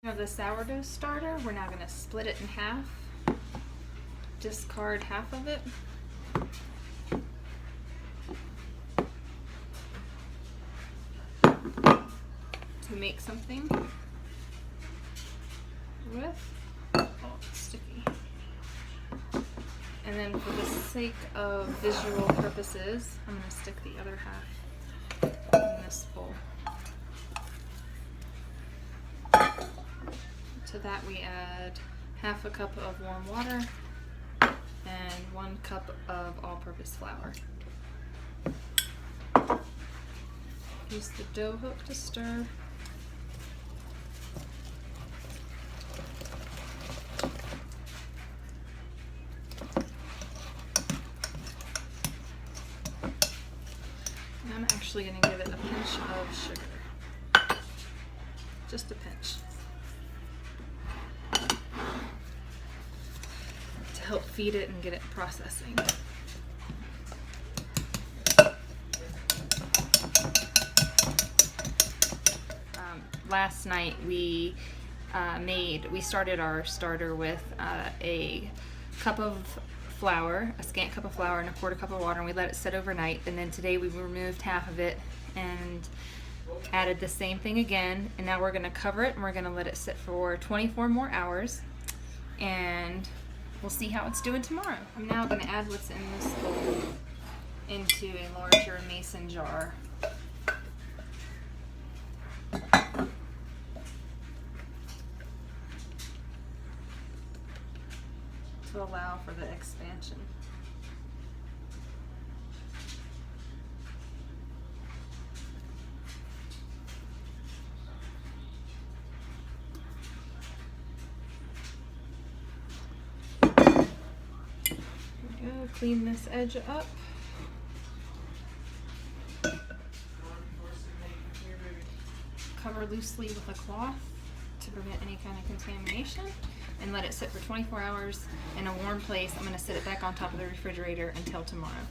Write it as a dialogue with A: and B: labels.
A: Now the sourdough starter, we're now going to split it in half. Discard half of it. To make something with. Oh, it's sticky. And then for the sake of visual purposes, I'm going to stick the other half in this bowl. To that we add half a cup of warm water and 1 cup of all-purpose flour. Use the dough hook to stir. And I'm actually going to give it a pinch of sugar. Just a pinch. To help feed it and get it processing. Last night we started our starter with a cup of flour, a scant cup of flour, and a 1/4 cup of water, and we let it sit overnight. And then today we removed half of it and added the same thing again. And now we're going to cover it and we're going to let it sit for 24 more hours. And we'll see how it's doing tomorrow. I'm now going to add what's in this bowl into a larger mason jar. To allow for the expansion. Clean this edge up. Cover loosely with a cloth to prevent any kind of contamination, and let it sit for 24 hours in a warm place. I'm going to set it back on top of the refrigerator until tomorrow.